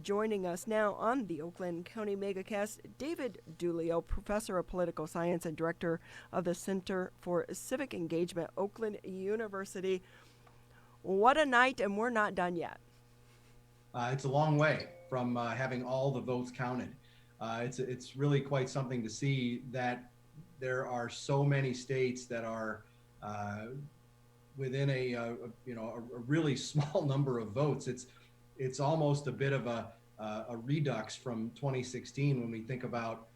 joining us now on the Oakland County Megacast, David Dulio, Professor of Political Science and Director of the Center for Civic Engagement, Oakland University. What a night, and we're not done yet. It's a long way from having all the votes counted. It's really quite something to see that there are so many states that are within a really small number of votes. It's almost a bit of a redux from 2016 when we think about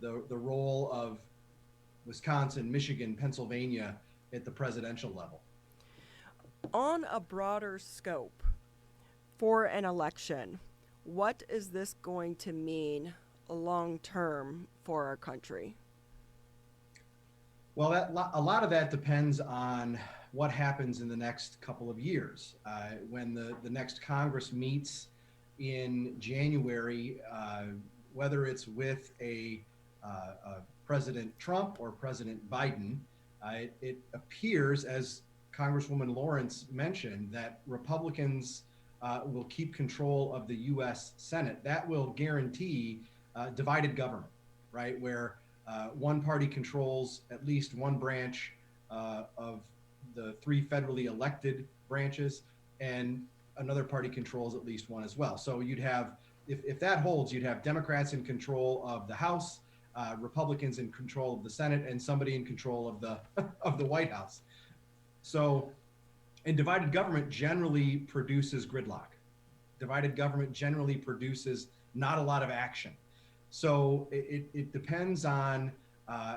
the role of Wisconsin, Michigan, Pennsylvania at the presidential level. On a broader scope for an election, what is this going to mean long term for our country? Well, a lot of that depends on what happens in the next couple of years. When the next Congress meets in January, whether it's with a President Trump or President Biden, it appears, as Congresswoman Lawrence mentioned, that Republicans will keep control of the U.S. Senate. That will guarantee divided government, right? Where one party controls at least one branch of the three federally elected branches, and another party controls at least one as well. So you'd have, if that holds, you'd have Democrats in control of the House, Republicans in control of the Senate, and somebody in control of the of the White House. So, and divided government generally produces gridlock. Divided government generally produces not a lot of action. So it depends on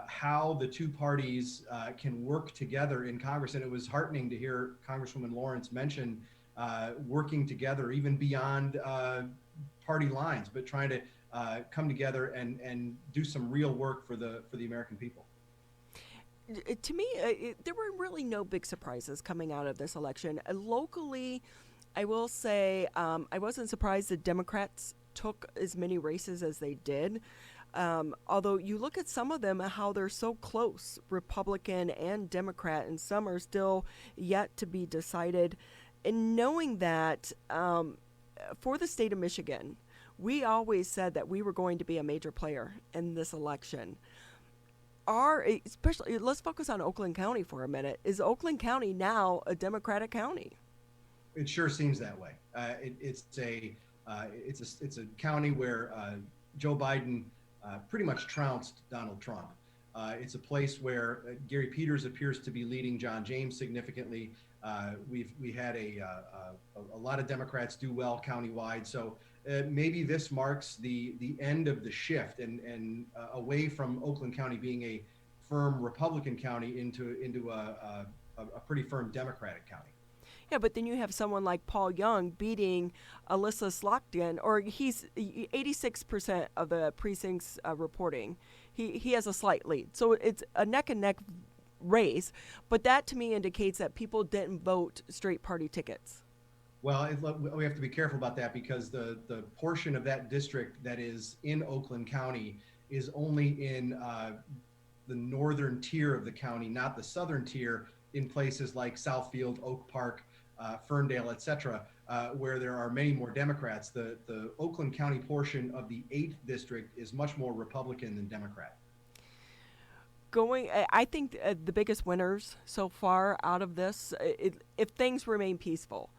how the two parties can work together in Congress. And it was heartening to hear Congresswoman Lawrence mention working together even beyond party lines, but trying to come together and do some real work for the American people. To me, there were really no big surprises coming out of this election. Locally, I will say I wasn't surprised that Democrats took as many races as they did. Although you look at some of them, how they're so close, Republican and Democrat, and some are still yet to be decided. And knowing that for the state of Michigan, we always said that we were going to be a major player in this election. Especially, let's focus on Oakland County for a minute. Is Oakland County now a Democratic county? It sure seems that way. It's a county where Joe Biden pretty much trounced Donald Trump. It's a place where Gary Peters appears to be leading John James significantly. We had a lot of Democrats do well countywide. So maybe this marks the end of the shift and away from Oakland County being a firm Republican county into a pretty firm Democratic county. Yeah, but then you have someone like Paul Young beating Alyssa Slockton, or he's 86% of the precincts reporting. He has a slight lead. So it's a neck and neck race, but that to me indicates that people didn't vote straight party tickets. Well, we have to be careful about that because the portion of that district that is in Oakland County is only in the northern tier of the county, not the southern tier, in places like Southfield, Oak Park, Ferndale, et cetera, where there are many more Democrats. The Oakland County portion of the 8th district is much more Republican than Democrat. I think the biggest winners so far out of this, if things remain peaceful,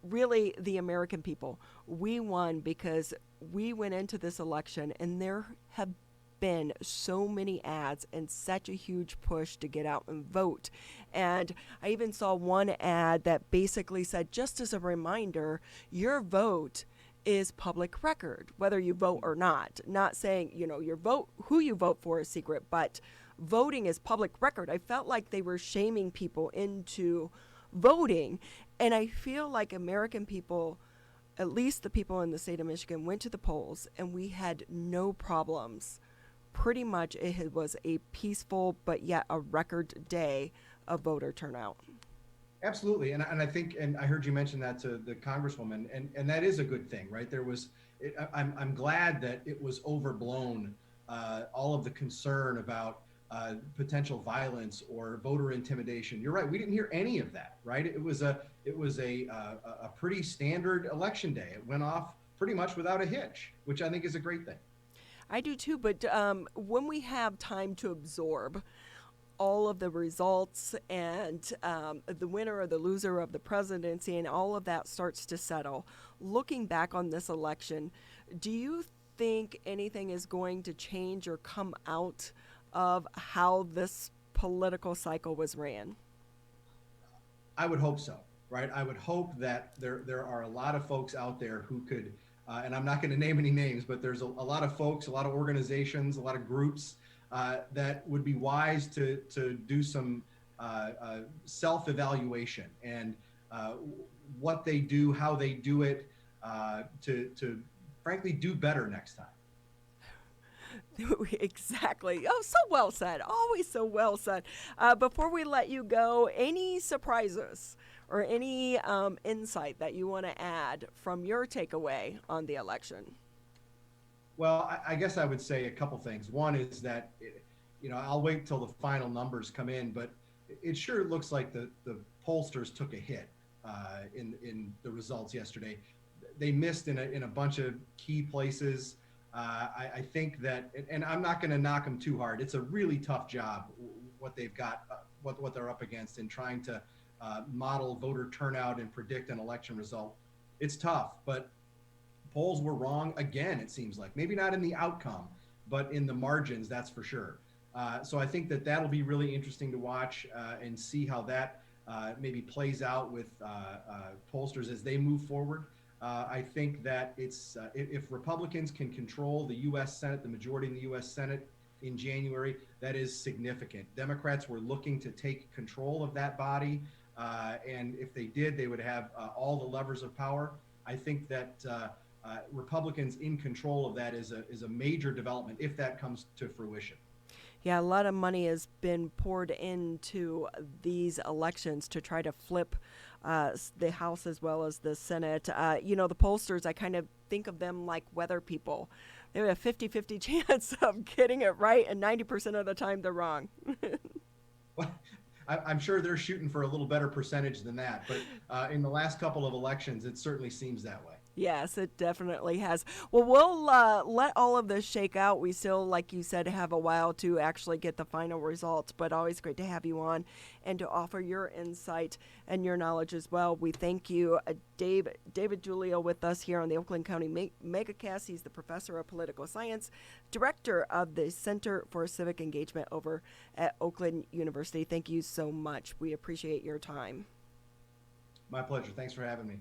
really the American people, we won because we went into this election and there have been so many ads and such a huge push to get out and vote. And I even saw one ad that basically said, just as a reminder, your vote is public record, whether you vote or not. Not saying, your vote, who you vote for is secret, but voting is public record. I felt like they were shaming people into voting. And I feel like American people, at least the people in the state of Michigan, went to the polls and we had no problems. Pretty much it was a peaceful but yet a record day of voter turnout. Absolutely. And I think, and I heard you mention that to the Congresswoman, and that is a good thing, right? I'm glad that it was overblown, all of the concern about potential violence or voter intimidation. You're right. We didn't hear any of that, right? It was a pretty standard election day. It went off pretty much without a hitch, which I think is a great thing. I do too, but when we have time to absorb all of the results and the winner or the loser of the presidency and all of that starts to settle, looking back on this election, do you think anything is going to change or come out of how this political cycle was ran? I would hope so, right? I would hope that there are a lot of folks out there who could, and I'm not going to name any names, but there's a lot of folks, a lot of organizations, a lot of groups that would be wise to do some self-evaluation and what they do, how they do it, to frankly do better next time. Exactly. Oh, so well said. Always so well said. Before we let you go, any surprises or any insight that you want to add from your takeaway on the election? Well, I guess I would say a couple things. One is that, I'll wait till the final numbers come in, but it sure looks like the pollsters took a hit in the results yesterday. They missed in a bunch of key places. I think that, and I'm not going to knock them too hard. It's a really tough job, what they've got, what they're up against in trying to model voter turnout and predict an election result. It's tough, but polls were wrong again, it seems like. Maybe not in the outcome, but in the margins, that's for sure. So I think that that'll be really interesting to watch and see how that maybe plays out with pollsters as they move forward. I think that it's if Republicans can control the U.S. Senate, the majority in the U.S. Senate in January, that is significant. Democrats were looking to take control of that body, and if they did, they would have all the levers of power. I think that Republicans in control of that is a major development if that comes to fruition. Yeah, a lot of money has been poured into these elections to try to flip the House as well as the Senate. The pollsters, I kind of think of them like weather people. They have a 50-50 chance of getting it right, and 90% of the time they're wrong. Well, I'm sure they're shooting for a little better percentage than that, but in the last couple of elections, it certainly seems that way. Yes, it definitely has. Well, we'll let all of this shake out. We still, like you said, have a while to actually get the final results, but always great to have you on and to offer your insight and your knowledge as well. We thank you, David Dulio, with us here on the Oakland County Megacast. He's the professor of political science, director of the Center for Civic Engagement over at Oakland University. Thank you so much. We appreciate your time. My pleasure. Thanks for having me.